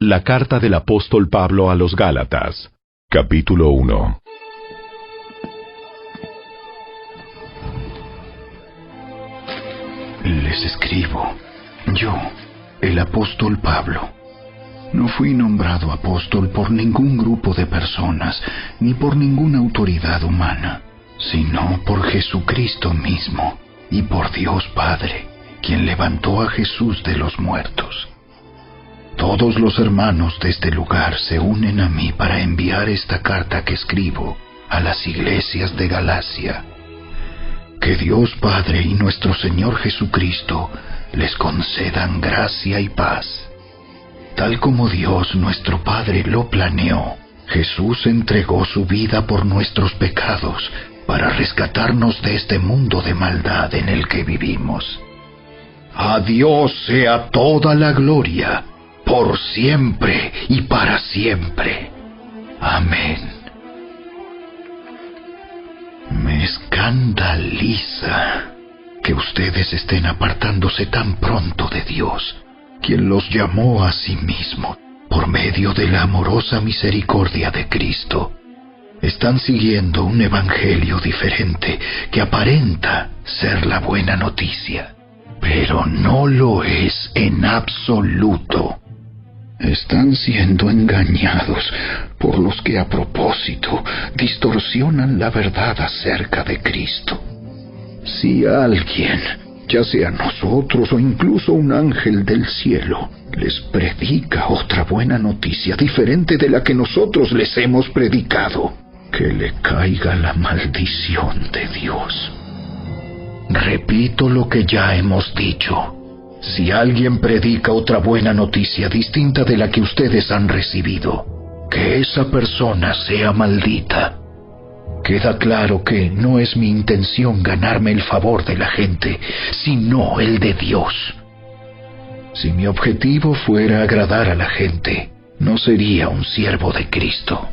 La carta del apóstol Pablo a los Gálatas, capítulo 1. Les escribo, yo, el apóstol Pablo. No fui nombrado apóstol por ningún grupo de personas, ni por ninguna autoridad humana, sino por Jesucristo mismo, y por Dios Padre, quien levantó a Jesús de los muertos. Todos los hermanos de este lugar se unen a mí para enviar esta carta que escribo a las iglesias de Galacia. Que Dios Padre y nuestro Señor Jesucristo les concedan gracia y paz. Tal como Dios nuestro Padre lo planeó, Jesús entregó su vida por nuestros pecados para rescatarnos de este mundo de maldad en el que vivimos. A Dios sea toda la gloria, por siempre y para siempre. Amén. Me escandaliza que ustedes estén apartándose tan pronto de Dios, quien los llamó a sí mismo por medio de la amorosa misericordia de Cristo. Están siguiendo un evangelio diferente que aparenta ser la buena noticia, pero no lo es en absoluto. Están siendo engañados por los que a propósito distorsionan la verdad acerca de Cristo. Si alguien, ya sea nosotros o incluso un ángel del cielo, les predica otra buena noticia diferente de la que nosotros les hemos predicado, que le caiga la maldición de Dios. Repito lo que ya hemos dicho. Si alguien predica otra buena noticia distinta de la que ustedes han recibido, que esa persona sea maldita. Queda claro que no es mi intención ganarme el favor de la gente, sino el de Dios. Si mi objetivo fuera agradar a la gente, no sería un siervo de Cristo.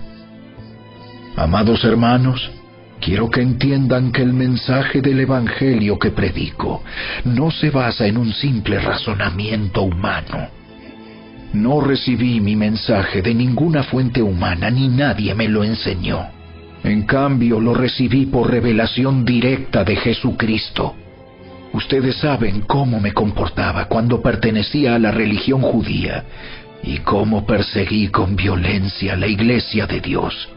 Amados hermanos, quiero que entiendan que el mensaje del evangelio que predico no se basa en un simple razonamiento humano. No recibí mi mensaje de ninguna fuente humana, ni nadie me lo enseñó. En cambio, lo recibí por revelación directa de Jesucristo. Ustedes saben cómo me comportaba cuando pertenecía a la religión judía y cómo perseguí con violencia la iglesia de Dios.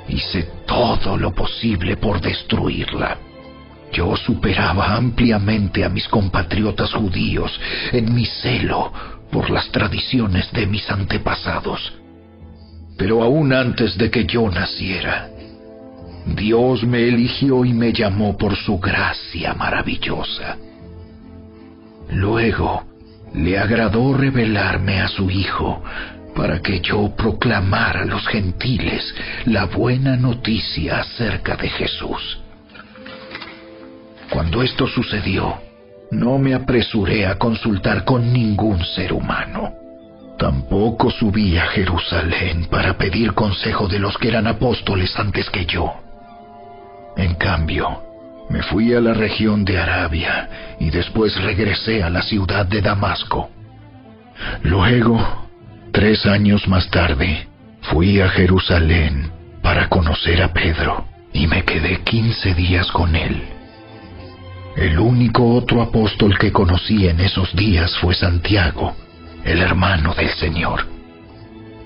Hice todo lo posible por destruirla. Yo superaba ampliamente a mis compatriotas judíos en mi celo por las tradiciones de mis antepasados. Pero aún antes de que yo naciera, Dios me eligió y me llamó por su gracia maravillosa. Luego, le agradó revelarme a su Hijo para que yo proclamara a los gentiles la buena noticia acerca de Jesús. Cuando esto sucedió, no me apresuré a consultar con ningún ser humano. Tampoco subí a Jerusalén para pedir consejo de los que eran apóstoles antes que yo. En cambio, me fui a la región de Arabia y después regresé a la ciudad de Damasco. Luego, 3 años más tarde, fui a Jerusalén para conocer a Pedro y me quedé 15 días con él. El único otro apóstol que conocí en esos días fue Santiago, el hermano del Señor.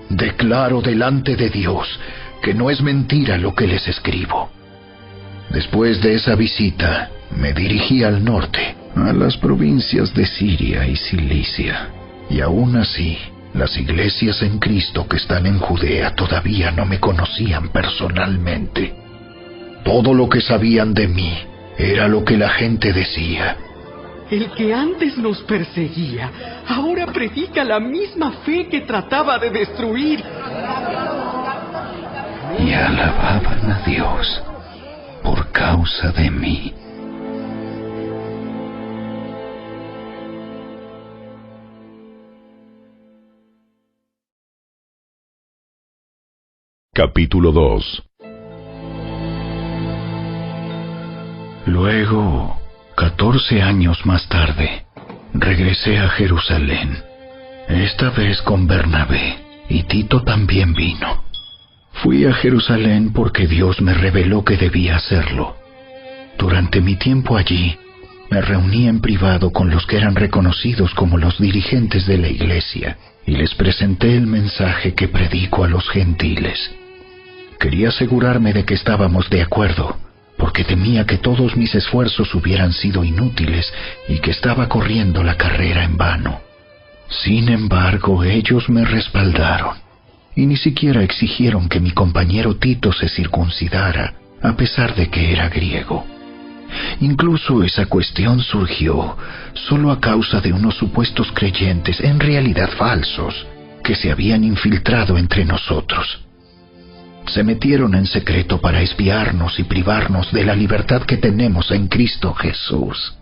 Declaro delante de Dios que no es mentira lo que les escribo. Después de esa visita, me dirigí al norte, a las provincias de Siria y Cilicia, y aún así, las iglesias en Cristo que están en Judea todavía no me conocían personalmente. Todo lo que sabían de mí era lo que la gente decía. El que antes nos perseguía, ahora predica la misma fe que trataba de destruir. Y alababan a Dios por causa de mí. Capítulo 2. Luego, 14 años más tarde, regresé a Jerusalén esta vez con Bernabé, y Tito también vino. Fui a Jerusalén porque Dios me reveló que debía hacerlo. Durante mi tiempo allí, me reuní en privado con los que eran reconocidos como los dirigentes de la iglesia y les presenté el mensaje que predico a los gentiles. Quería asegurarme de que estábamos de acuerdo, porque temía que todos mis esfuerzos hubieran sido inútiles y que estaba corriendo la carrera en vano. Sin embargo, ellos me respaldaron y ni siquiera exigieron que mi compañero Tito se circuncidara, a pesar de que era griego. Incluso esa cuestión surgió solo a causa de unos supuestos creyentes, en realidad falsos, que se habían infiltrado entre nosotros. Se metieron en secreto para espiarnos y privarnos de la libertad que tenemos en Cristo Jesús,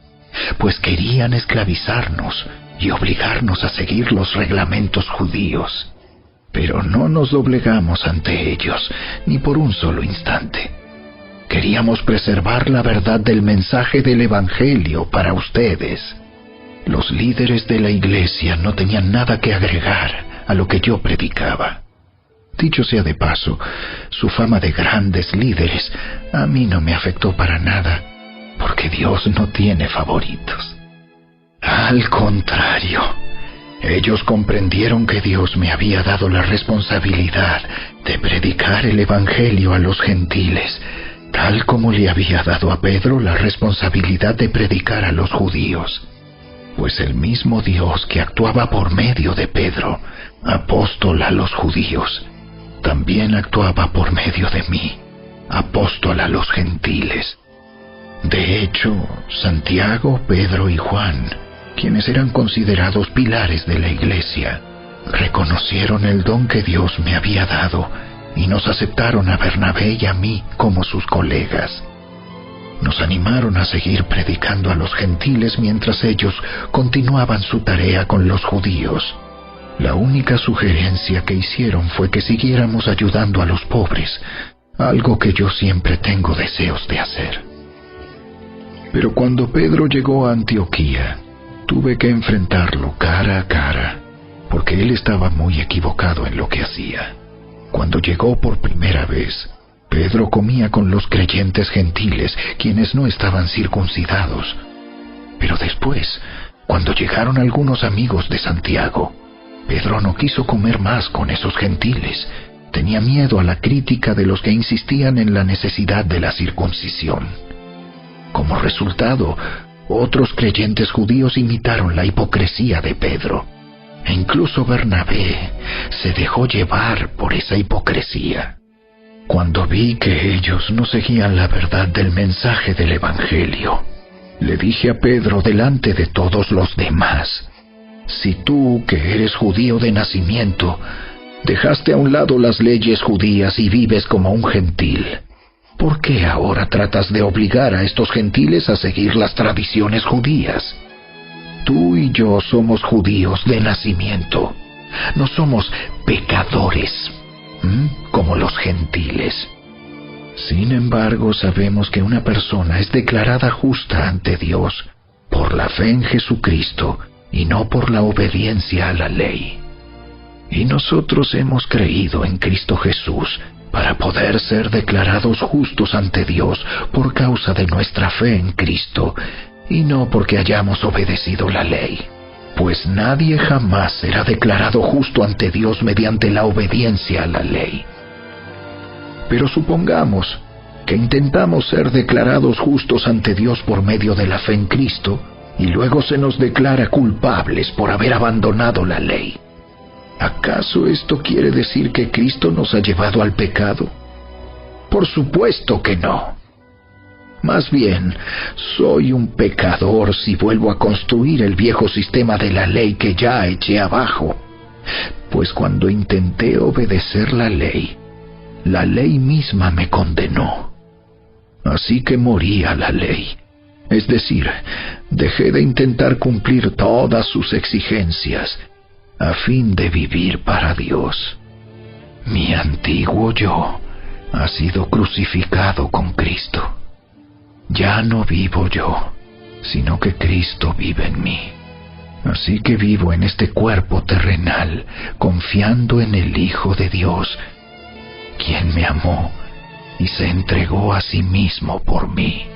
pues querían esclavizarnos y obligarnos a seguir los reglamentos judíos. Pero no nos doblegamos ante ellos, ni por un solo instante. Queríamos preservar la verdad del mensaje del Evangelio para ustedes. Los líderes de la iglesia no tenían nada que agregar a lo que yo predicaba. Dicho sea de paso, su fama de grandes líderes a mí no me afectó para nada, porque Dios no tiene favoritos. Al contrario, ellos comprendieron que Dios me había dado la responsabilidad de predicar el Evangelio a los gentiles, tal como le había dado a Pedro la responsabilidad de predicar a los judíos. Pues el mismo Dios que actuaba por medio de Pedro, apóstol a los judíos, también actuaba por medio de mí, apóstol a los gentiles. De hecho, Santiago, Pedro y Juan, quienes eran considerados pilares de la iglesia, reconocieron el don que Dios me había dado y nos aceptaron a Bernabé y a mí como sus colegas. Nos animaron a seguir predicando a los gentiles mientras ellos continuaban su tarea con los judíos. La única sugerencia que hicieron fue que siguiéramos ayudando a los pobres, algo que yo siempre tengo deseos de hacer. Pero cuando Pedro llegó a Antioquía, tuve que enfrentarlo cara a cara, porque él estaba muy equivocado en lo que hacía. Cuando llegó por primera vez, Pedro comía con los creyentes gentiles, quienes no estaban circuncidados. Pero después, cuando llegaron algunos amigos de Santiago, Pedro no quiso comer más con esos gentiles. Tenía miedo a la crítica de los que insistían en la necesidad de la circuncisión. Como resultado, otros creyentes judíos imitaron la hipocresía de Pedro. E incluso Bernabé se dejó llevar por esa hipocresía. Cuando vi que ellos no seguían la verdad del mensaje del Evangelio, le dije a Pedro delante de todos los demás: si tú, que eres judío de nacimiento, dejaste a un lado las leyes judías y vives como un gentil, ¿por qué ahora tratas de obligar a estos gentiles a seguir las tradiciones judías? Tú y yo somos judíos de nacimiento, no somos pecadores, como los gentiles. Sin embargo, sabemos que una persona es declarada justa ante Dios por la fe en Jesucristo y no por la obediencia a la ley. Y nosotros hemos creído en Cristo Jesús para poder ser declarados justos ante Dios por causa de nuestra fe en Cristo, y no porque hayamos obedecido la ley. Pues nadie jamás será declarado justo ante Dios mediante la obediencia a la ley. Pero supongamos que intentamos ser declarados justos ante Dios por medio de la fe en Cristo, y luego se nos declara culpables por haber abandonado la ley. ¿Acaso esto quiere decir que Cristo nos ha llevado al pecado? Por supuesto que no. Más bien, soy un pecador si vuelvo a construir el viejo sistema de la ley que ya eché abajo. Pues cuando intenté obedecer la ley misma me condenó. Así que morí a la ley. Es decir, dejé de intentar cumplir todas sus exigencias a fin de vivir para Dios. Mi antiguo yo ha sido crucificado con Cristo. Ya no vivo yo, sino que Cristo vive en mí. Así que vivo en este cuerpo terrenal, confiando en el Hijo de Dios, quien me amó y se entregó a sí mismo por mí.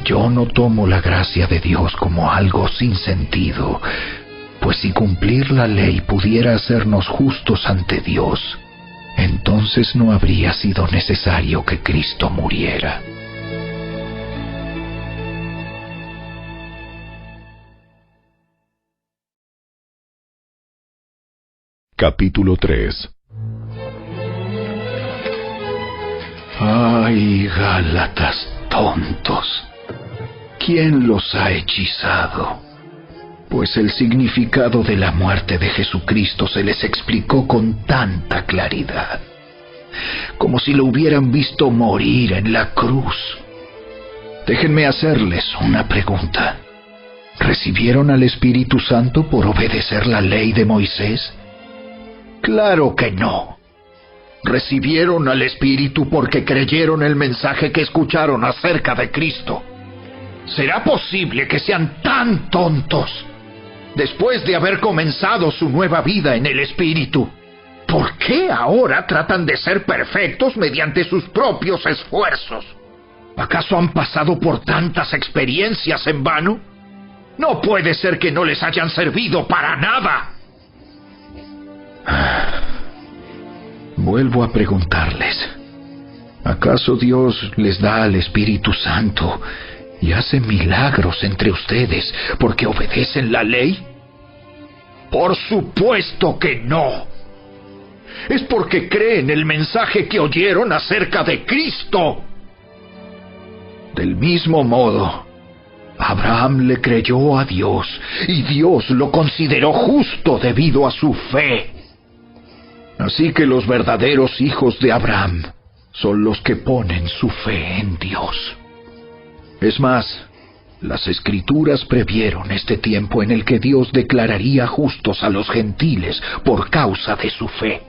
Yo no tomo la gracia de Dios como algo sin sentido, pues si cumplir la ley pudiera hacernos justos ante Dios, entonces no habría sido necesario que Cristo muriera. Capítulo 3. ¡Ay, Gálatas tontos! ¿Quién los ha hechizado? Pues el significado de la muerte de Jesucristo se les explicó con tanta claridad, como si lo hubieran visto morir en la cruz. Déjenme hacerles una pregunta. ¿Recibieron al Espíritu Santo por obedecer la ley de Moisés? ¡Claro que no! Recibieron al Espíritu porque creyeron el mensaje que escucharon acerca de Cristo. ¿Será posible que sean tan tontos? Después de haber comenzado su nueva vida en el Espíritu, ¿por qué ahora tratan de ser perfectos mediante sus propios esfuerzos? ¿Acaso han pasado por tantas experiencias en vano? No puede ser que no les hayan servido para nada. Vuelvo a preguntarles, ¿acaso Dios les da al Espíritu Santo y hace milagros entre ustedes porque obedecen la ley? Por supuesto que no. Es porque creen el mensaje que oyeron acerca de Cristo. Del mismo modo, Abraham le creyó a Dios y Dios lo consideró justo debido a su fe. Así que los verdaderos hijos de Abraham son los que ponen su fe en Dios. Es más, las Escrituras previeron este tiempo en el que Dios declararía justos a los gentiles por causa de su fe.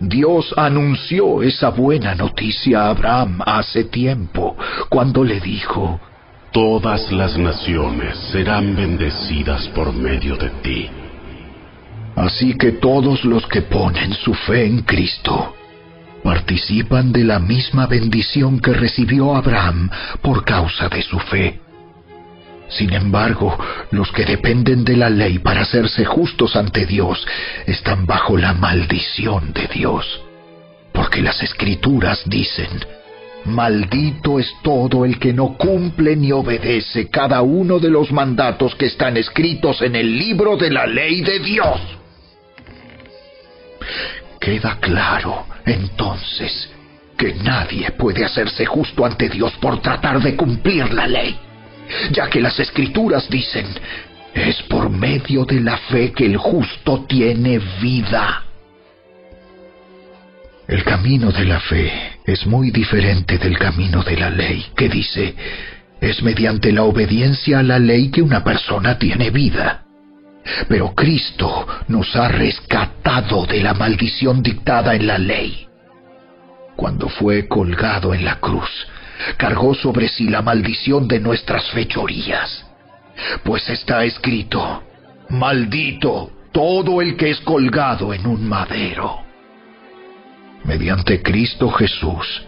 Dios anunció esa buena noticia a Abraham hace tiempo, cuando le dijo: todas las naciones serán bendecidas por medio de ti. Así que todos los que ponen su fe en Cristo participan de la misma bendición que recibió Abraham por causa de su fe. Sin embargo, los que dependen de la ley para hacerse justos ante Dios están bajo la maldición de Dios. Porque las Escrituras dicen: maldito es todo el que no cumple ni obedece cada uno de los mandatos que están escritos en el libro de la ley de Dios. Queda claro, entonces, que nadie puede hacerse justo ante Dios por tratar de cumplir la ley, ya que las Escrituras dicen: es por medio de la fe que el justo tiene vida. El camino de la fe es muy diferente del camino de la ley, que dice: es mediante la obediencia a la ley que una persona tiene vida. Pero Cristo nos ha rescatado de la maldición dictada en la ley. Cuando fue colgado en la cruz, cargó sobre sí la maldición de nuestras fechorías. Pues está escrito: maldito todo el que es colgado en un madero. Mediante Cristo Jesús,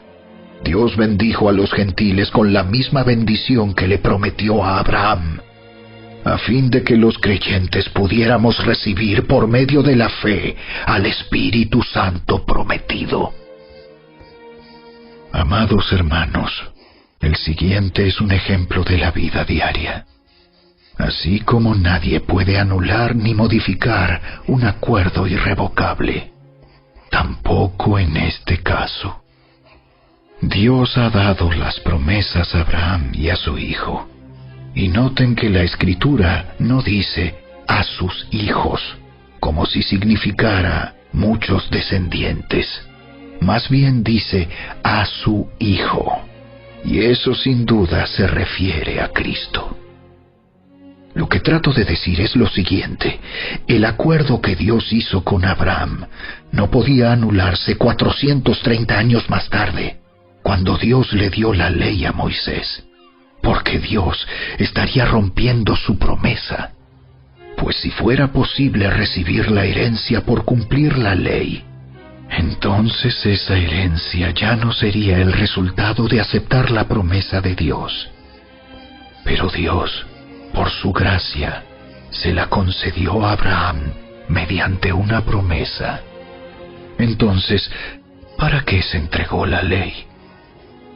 Dios bendijo a los gentiles con la misma bendición que le prometió a Abraham, a fin de que los creyentes pudiéramos recibir por medio de la fe al Espíritu Santo prometido. Amados hermanos, el siguiente es un ejemplo de la vida diaria. Así como nadie puede anular ni modificar un acuerdo irrevocable, tampoco en este caso. Dios ha dado las promesas a Abraham y a su hijo. Y noten que la Escritura no dice a sus hijos, como si significara muchos descendientes. Más bien dice a su Hijo. Y eso sin duda se refiere a Cristo. Lo que trato de decir es lo siguiente: el acuerdo que Dios hizo con Abraham no podía anularse 430 años más tarde, cuando Dios le dio la ley a Moisés, porque Dios estaría rompiendo su promesa Pues si fuera posible recibir la herencia por cumplir la ley, entonces esa herencia ya no sería el resultado de aceptar la promesa de Dios. Pero Dios, por su gracia, se la concedió a Abraham mediante una promesa. Entonces, ¿para qué se entregó la ley?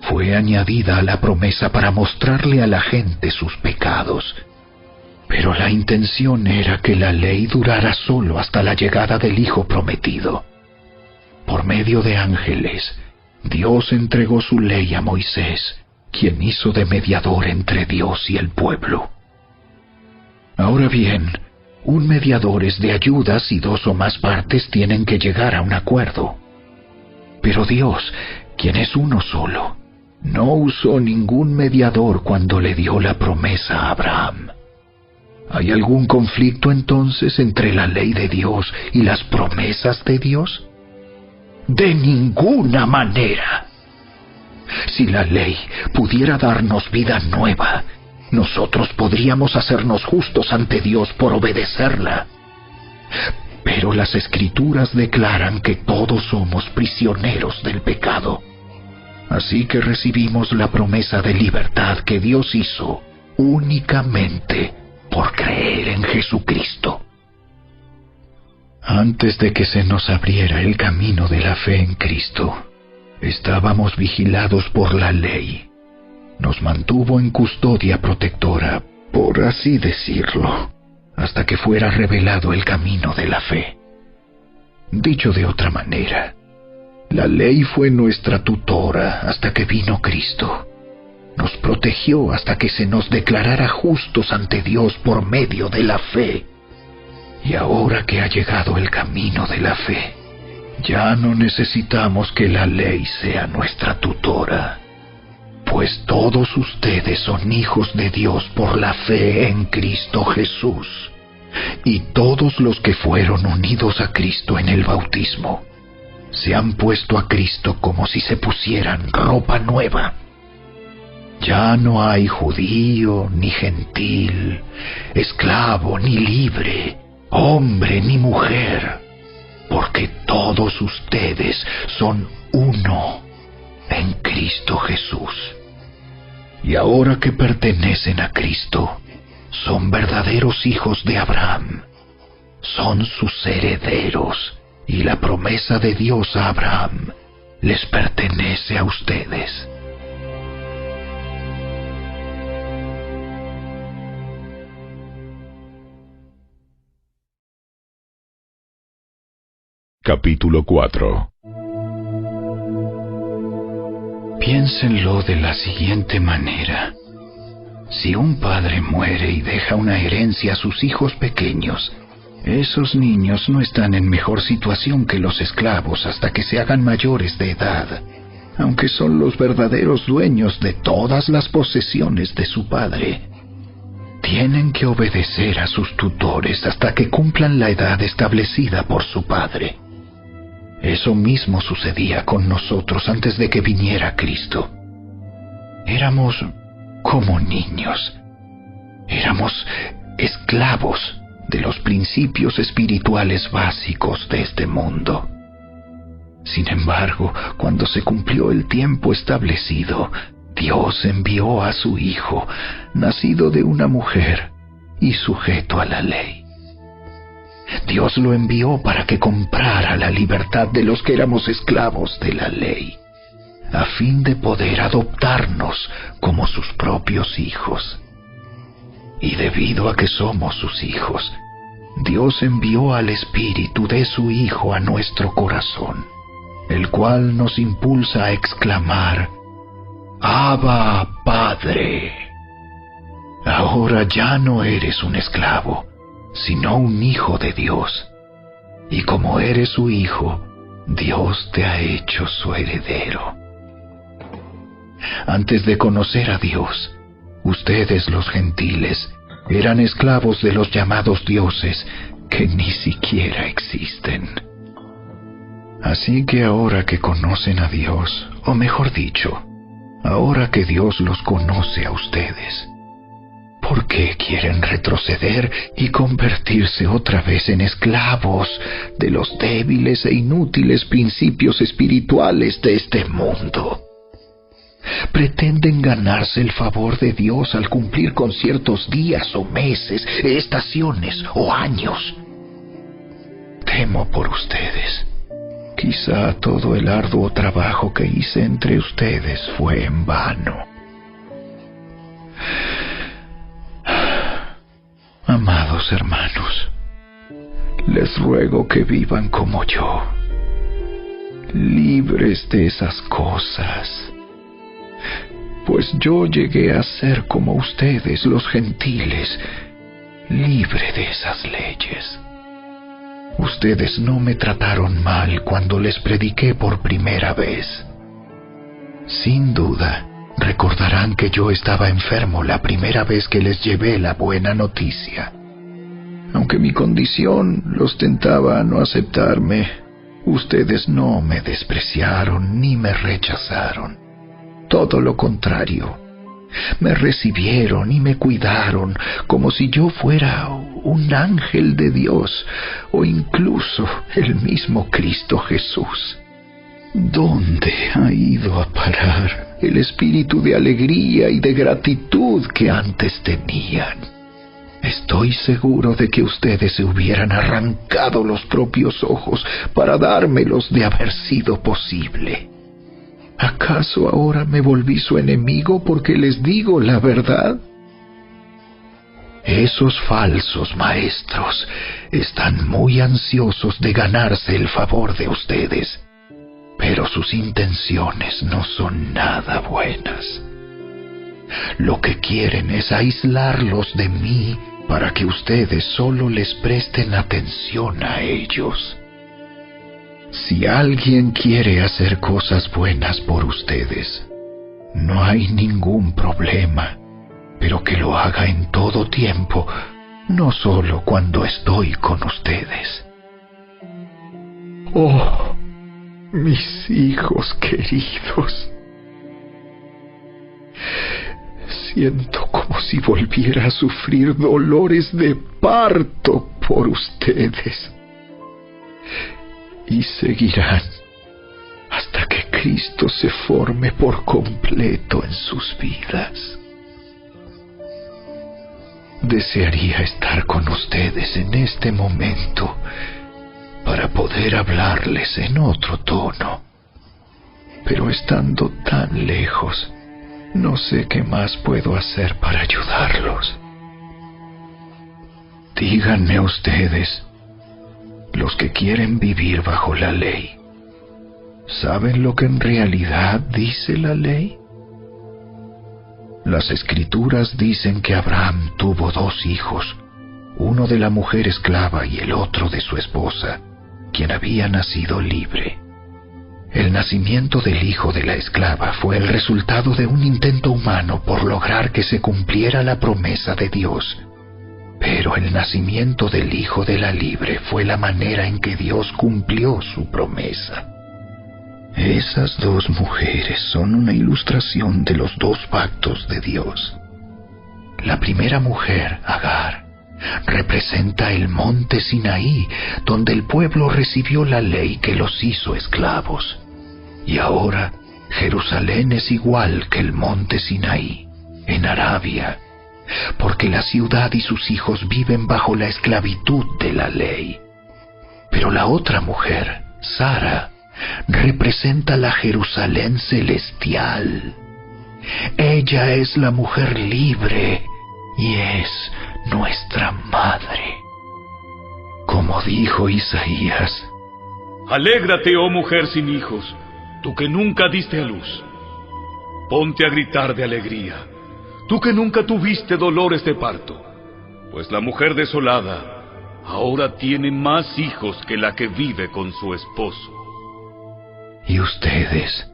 Fue añadida a la promesa para mostrarle a la gente sus pecados. Pero la intención era que la ley durara solo hasta la llegada del Hijo prometido. Por medio de ángeles, Dios entregó su ley a Moisés, quien hizo de mediador entre Dios y el pueblo. Ahora bien, un mediador es de ayuda si dos o más partes tienen que llegar a un acuerdo. Pero Dios, quien es uno solo, no usó ningún mediador cuando le dio la promesa a Abraham. ¿Hay algún conflicto entonces entre la ley de Dios y las promesas de Dios? De ninguna manera. Si la ley pudiera darnos vida nueva, nosotros podríamos hacernos justos ante Dios por obedecerla. Pero las Escrituras declaran que todos somos prisioneros del pecado. Así que recibimos la promesa de libertad que Dios hizo únicamente por creer en Jesucristo. Antes de que se nos abriera el camino de la fe en Cristo, estábamos vigilados por la ley. Nos mantuvo en custodia protectora, por así decirlo, hasta que fuera revelado el camino de la fe. Dicho de otra manera, la ley fue nuestra tutora hasta que vino Cristo. Nos protegió hasta que se nos declarara justos ante Dios por medio de la fe. Y ahora que ha llegado el camino de la fe, ya no necesitamos que la ley sea nuestra tutora, pues todos ustedes son hijos de Dios por la fe en Cristo Jesús, y todos los que fueron unidos a Cristo en el bautismo se han puesto a Cristo como si se pusieran ropa nueva. Ya no hay judío ni gentil, esclavo ni libre, hombre ni mujer, porque todos ustedes son uno en Cristo Jesús. Y ahora que pertenecen a Cristo, son verdaderos hijos de Abraham, son sus herederos, y la promesa de Dios a Abraham les pertenece a ustedes. Capítulo 4. Piénsenlo de la siguiente manera. Si un padre muere y deja una herencia a sus hijos pequeños, esos niños no están en mejor situación que los esclavos hasta que se hagan mayores de edad, aunque son los verdaderos dueños de todas las posesiones de su padre. Tienen que obedecer a sus tutores hasta que cumplan la edad establecida por su padre. Eso mismo sucedía con nosotros antes de que viniera Cristo. Éramos como niños. Éramos esclavos de los principios espirituales básicos de este mundo. Sin embargo, cuando se cumplió el tiempo establecido, Dios envió a su Hijo, nacido de una mujer y sujeto a la ley. Dios lo envió para que comprara la libertad de los que éramos esclavos de la ley, a fin de poder adoptarnos como sus propios hijos. Y debido a que somos sus hijos, Dios envió al Espíritu de su Hijo a nuestro corazón, el cual nos impulsa a exclamar: ¡Abba, Padre! Ahora ya no eres un esclavo, sino un hijo de Dios. Y como eres su hijo, Dios te ha hecho su heredero. Antes de conocer a Dios, ustedes los gentiles eran esclavos de los llamados dioses que ni siquiera existen. Así que ahora que conocen a Dios, o mejor dicho, ahora que Dios los conoce a ustedes, ¿Por qué quieren retroceder y convertirse otra vez en esclavos de los débiles e inútiles principios espirituales de este mundo? Pretenden ganarse el favor de Dios al cumplir con ciertos días o meses, estaciones o años. Temo por ustedes. Quizá todo el arduo trabajo que hice entre ustedes fue en vano. Amados hermanos, les ruego que vivan como yo, libres de esas cosas. Pues yo llegué a ser como ustedes, los gentiles, libre de esas leyes. Ustedes no me trataron mal cuando les prediqué por primera vez. Sin duda, recordarán que yo estaba enfermo la primera vez que les llevé la buena noticia. Aunque mi condición los tentaba a no aceptarme, ustedes no me despreciaron ni me rechazaron. Todo lo contrario, me recibieron y me cuidaron como si yo fuera un ángel de Dios o incluso el mismo Cristo Jesús. ¿Dónde ha ido a parar el espíritu de alegría y de gratitud que antes tenían? Estoy seguro de que ustedes se hubieran arrancado los propios ojos para dármelos de haber sido posible. ¿Acaso ahora me volví su enemigo porque les digo la verdad? Esos falsos maestros están muy ansiosos de ganarse el favor de ustedes, pero sus intenciones no son nada buenas. Lo que quieren es aislarlos de mí para que ustedes solo les presten atención a ellos. Si alguien quiere hacer cosas buenas por ustedes, no hay ningún problema, pero que lo haga en todo tiempo, no solo cuando estoy con ustedes. Oh, mis hijos queridos, siento como si volviera a sufrir dolores de parto por ustedes. Y seguirán hasta que Cristo se forme por completo en sus vidas. Desearía estar con ustedes en este momento para poder hablarles en otro tono, pero estando tan lejos, no sé qué más puedo hacer para ayudarlos. Díganme ustedes, los que quieren vivir bajo la ley, ¿saben lo que en realidad dice la ley? Las Escrituras dicen que Abraham tuvo 2 hijos, uno de la mujer esclava y el otro de su esposa, quien había nacido libre. El nacimiento del hijo de la esclava fue el resultado de un intento humano por lograr que se cumpliera la promesa de Dios. Pero el nacimiento del hijo de la libre fue la manera en que Dios cumplió su promesa. Esas 2 mujeres son una ilustración de los 2 pactos de Dios. La primera mujer, Agar, representa el monte Sinaí, donde el pueblo recibió la ley que los hizo esclavos. Y ahora Jerusalén es igual que el monte Sinaí, en Arabia, porque la ciudad y sus hijos viven bajo la esclavitud de la ley. Pero la otra mujer, Sara, representa la Jerusalén celestial. Ella es la mujer libre y es nuestra madre. Como dijo Isaías: Alégrate, oh mujer sin hijos, tú que nunca diste a luz. Ponte a gritar de alegría, tú que nunca tuviste dolores de parto, pues la mujer desolada ahora tiene más hijos que la que vive con su esposo. Y ustedes,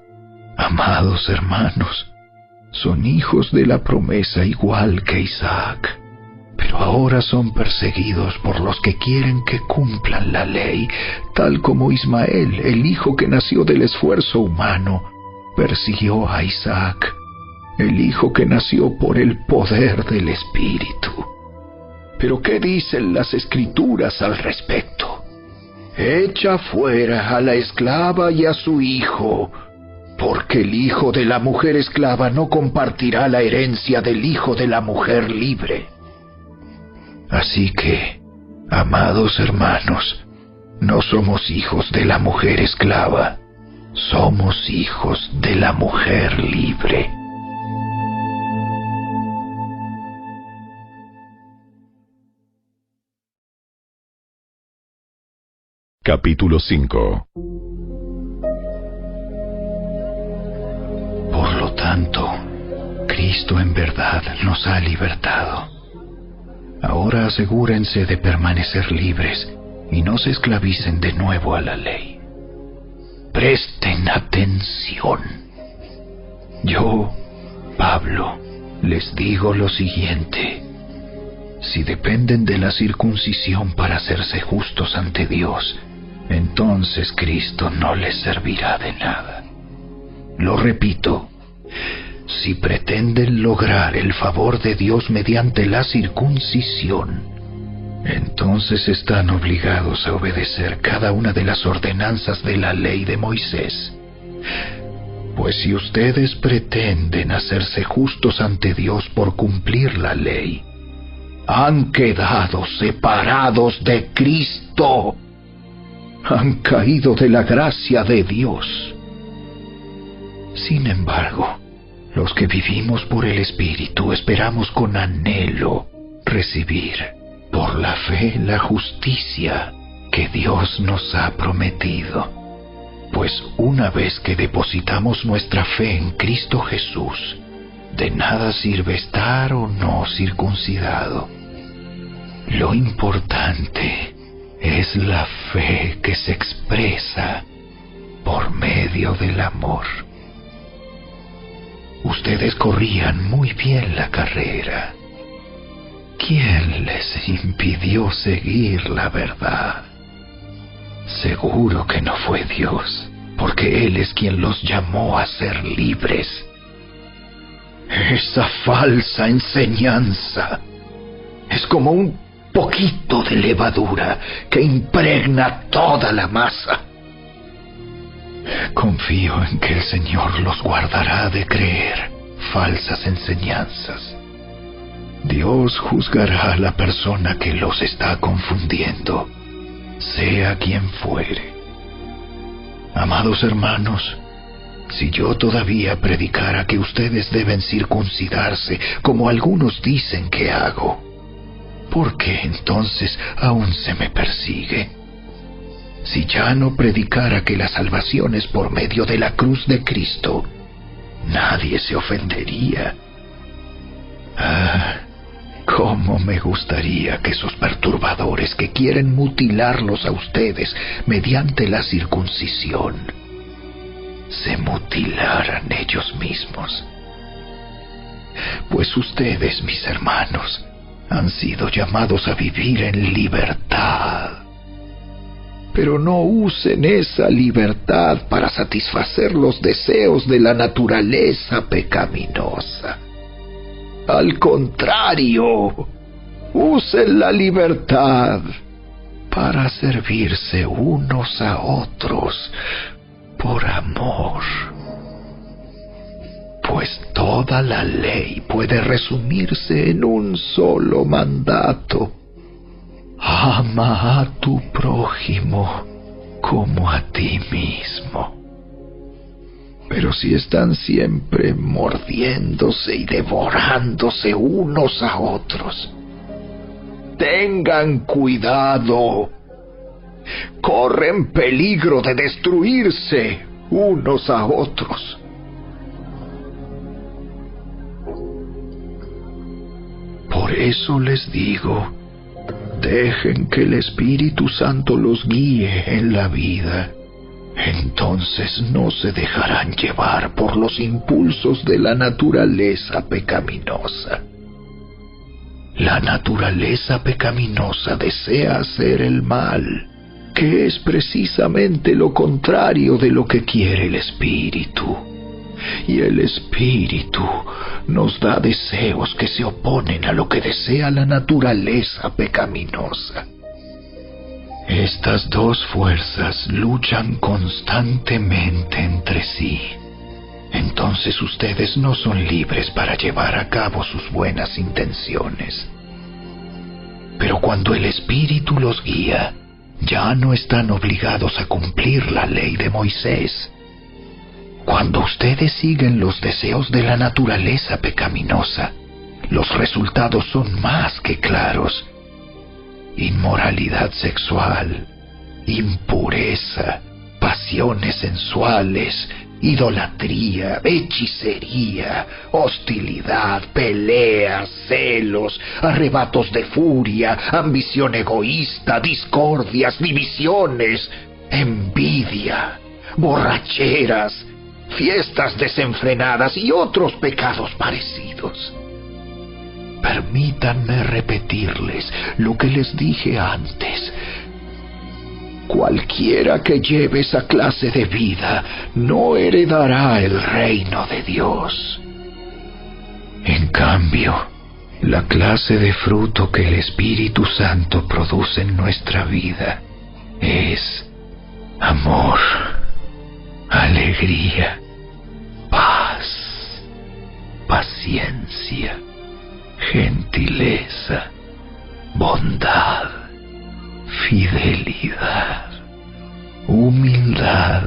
amados hermanos, son hijos de la promesa igual que Isaac, pero ahora son perseguidos por los que quieren que cumplan la ley, tal como Ismael, el hijo que nació del esfuerzo humano, persiguió a Isaac el Hijo que nació por el poder del Espíritu. Pero ¿qué dicen las Escrituras al respecto? Echa fuera a la esclava y a su hijo, porque el hijo de la mujer esclava no compartirá la herencia del hijo de la mujer libre. Así que, amados hermanos, no somos hijos de la mujer esclava, somos hijos de la mujer libre. Capítulo 5. Por lo tanto, Cristo en verdad nos ha libertado. Ahora asegúrense de permanecer libres y no se esclavicen de nuevo a la ley. Presten atención. Yo, Pablo, les digo lo siguiente. Si dependen de la circuncisión para hacerse justos ante Dios, entonces Cristo no les servirá de nada. Lo repito, si pretenden lograr el favor de Dios mediante la circuncisión, entonces están obligados a obedecer cada una de las ordenanzas de la ley de Moisés. Pues si ustedes pretenden hacerse justos ante Dios por cumplir la ley, han quedado separados de Cristo. Han caído de la gracia de Dios. Sin embargo, los que vivimos por el Espíritu esperamos con anhelo recibir por la fe la justicia que Dios nos ha prometido. Pues una vez que depositamos nuestra fe en Cristo Jesús, de nada sirve estar o no circuncidado. Lo importante es la fe que se expresa por medio del amor. Ustedes corrían muy bien la carrera. ¿Quién les impidió seguir la verdad? Seguro que no fue Dios, porque Él es quien los llamó a ser libres. Esa falsa enseñanza es como un poquito de levadura que impregna toda la masa. Confío en que el Señor los guardará de creer falsas enseñanzas. Dios juzgará a la persona que los está confundiendo, sea quien fuere. Amados hermanos, si yo todavía predicara que ustedes deben circuncidarse, como algunos dicen que hago, ¿por qué entonces aún se me persigue? Si ya no predicara que la salvación es por medio de la cruz de Cristo, nadie se ofendería. Cómo me gustaría que esos perturbadores que quieren mutilarlos a ustedes mediante la circuncisión se mutilaran ellos mismos. Pues ustedes, mis hermanos, han sido llamados a vivir en libertad. Pero no usen esa libertad para satisfacer los deseos de la naturaleza pecaminosa. Al contrario, usen la libertad para servirse unos a otros por amor. Pues toda la ley puede resumirse en un solo mandato: ama a tu prójimo como a ti mismo. Pero si están siempre mordiéndose y devorándose unos a otros, tengan cuidado. Corren peligro de destruirse unos a otros. Por eso les digo, dejen que el Espíritu Santo los guíe en la vida. Entonces no se dejarán llevar por los impulsos de la naturaleza pecaminosa. La naturaleza pecaminosa desea hacer el mal, que es precisamente lo contrario de lo que quiere el Espíritu. y el Espíritu nos da deseos que se oponen a lo que desea la naturaleza pecaminosa. Estas dos fuerzas luchan constantemente entre sí. Entonces ustedes no son libres para llevar a cabo sus buenas intenciones. Pero cuando el Espíritu los guía, ya no están obligados a cumplir la ley de Moisés. Cuando ustedes siguen los deseos de la naturaleza pecaminosa, los resultados son más que claros. Inmoralidad sexual, impureza, pasiones sensuales, idolatría, hechicería, hostilidad, peleas, celos, arrebatos de furia, ambición egoísta, discordias, divisiones, envidia, borracheras, fiestas desenfrenadas y otros pecados parecidos. Permítanme repetirles lo que les dije antes. Cualquiera que lleve esa clase de vida no heredará el reino de Dios. En cambio, la clase de fruto que el Espíritu Santo produce en nuestra vida es amor, alegría, paz, paciencia, gentileza, bondad, fidelidad, humildad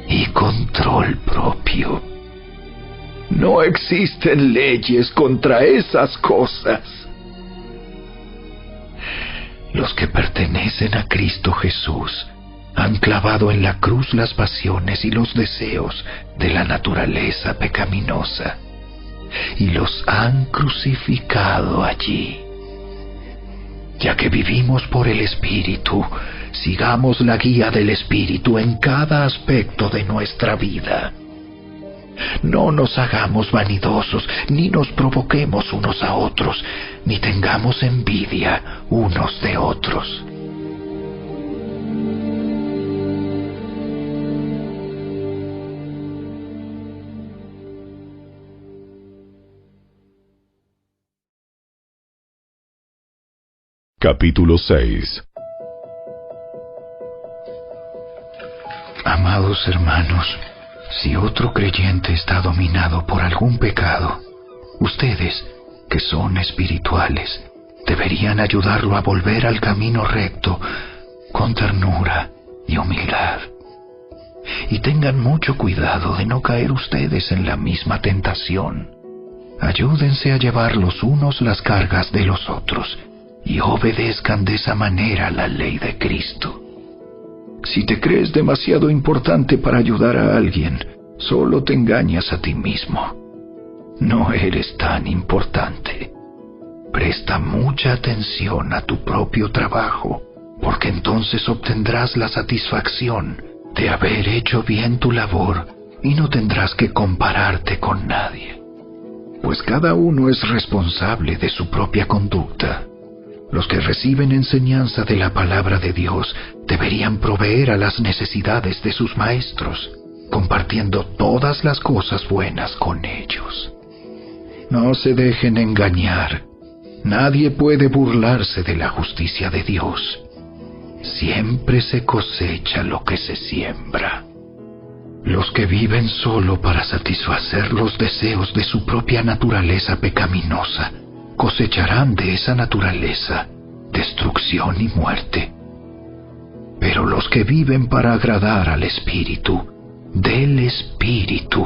y control propio. No existen leyes contra esas cosas. Los que pertenecen a Cristo Jesús han clavado en la cruz las pasiones y los deseos de la naturaleza pecaminosa y los han crucificado allí. Ya que vivimos por el Espíritu, sigamos la guía del Espíritu en cada aspecto de nuestra vida. No nos hagamos vanidosos, ni nos provoquemos unos a otros, ni tengamos envidia unos de otros. Capítulo 6. Amados hermanos, si otro creyente está dominado por algún pecado, ustedes, que son espirituales, deberían ayudarlo a volver al camino recto con ternura y humildad. Y tengan mucho cuidado de no caer ustedes en la misma tentación. Ayúdense a llevar los unos las cargas de los otros y obedezcan de esa manera la ley de Cristo. Si te crees demasiado importante para ayudar a alguien, solo te engañas a ti mismo. No eres tan importante. Presta mucha atención a tu propio trabajo, porque entonces obtendrás la satisfacción de haber hecho bien tu labor y no tendrás que compararte con nadie. Pues cada uno es responsable de su propia conducta. Los que reciben enseñanza de la palabra de Dios deberían proveer a las necesidades de sus maestros, compartiendo todas las cosas buenas con ellos. No se dejen engañar. Nadie puede burlarse de la justicia de Dios. Siempre se cosecha lo que se siembra. Los que viven solo para satisfacer los deseos de su propia naturaleza pecaminosa cosecharán de esa naturaleza destrucción y muerte. Pero los que viven para agradar al Espíritu, del Espíritu,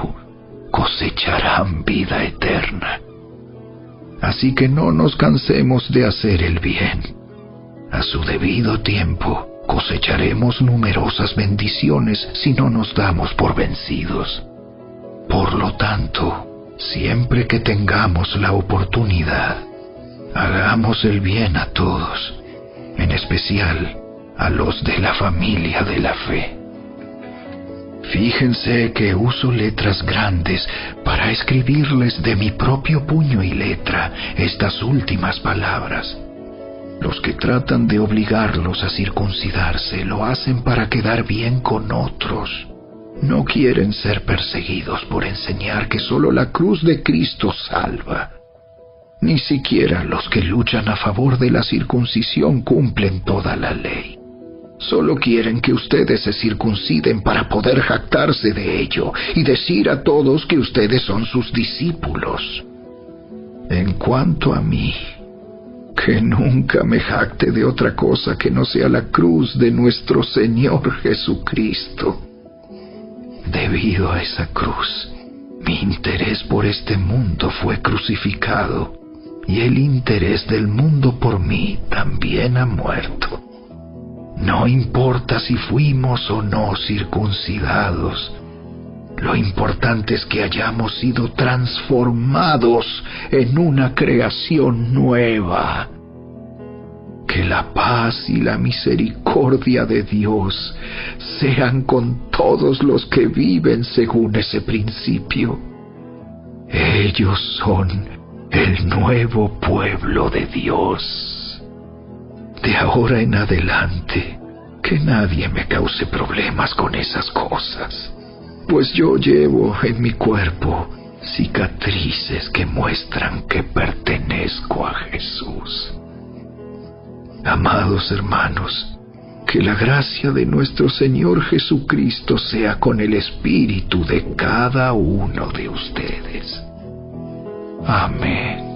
cosecharán vida eterna. Así que no nos cansemos de hacer el bien. A su debido tiempo cosecharemos numerosas bendiciones si no nos damos por vencidos. Por lo tanto, siempre que tengamos la oportunidad, hagamos el bien a todos, en especial a los de la familia de la fe. Fíjense que uso letras grandes para escribirles de mi propio puño y letra estas últimas palabras. Los que tratan de obligarlos a circuncidarse lo hacen para quedar bien con otros. No quieren ser perseguidos por enseñar que solo la cruz de Cristo salva. Ni siquiera los que luchan a favor de la circuncisión cumplen toda la ley. Solo quieren que ustedes se circunciden para poder jactarse de ello y decir a todos que ustedes son sus discípulos. En cuanto a mí, que nunca me jacte de otra cosa que no sea la cruz de nuestro Señor Jesucristo. Debido a esa cruz, mi interés por este mundo fue crucificado, y el interés del mundo por mí también ha muerto. No importa si fuimos o no circuncidados, lo importante es que hayamos sido transformados en una creación nueva. Que la paz y la misericordia de Dios sean con todos los que viven según ese principio. Ellos son el nuevo pueblo de Dios. De ahora en adelante, que nadie me cause problemas con esas cosas, pues yo llevo en mi cuerpo cicatrices que muestran que pertenezco a Jesús. Amados hermanos, que la gracia de nuestro Señor Jesucristo sea con el espíritu de cada uno de ustedes. Amén.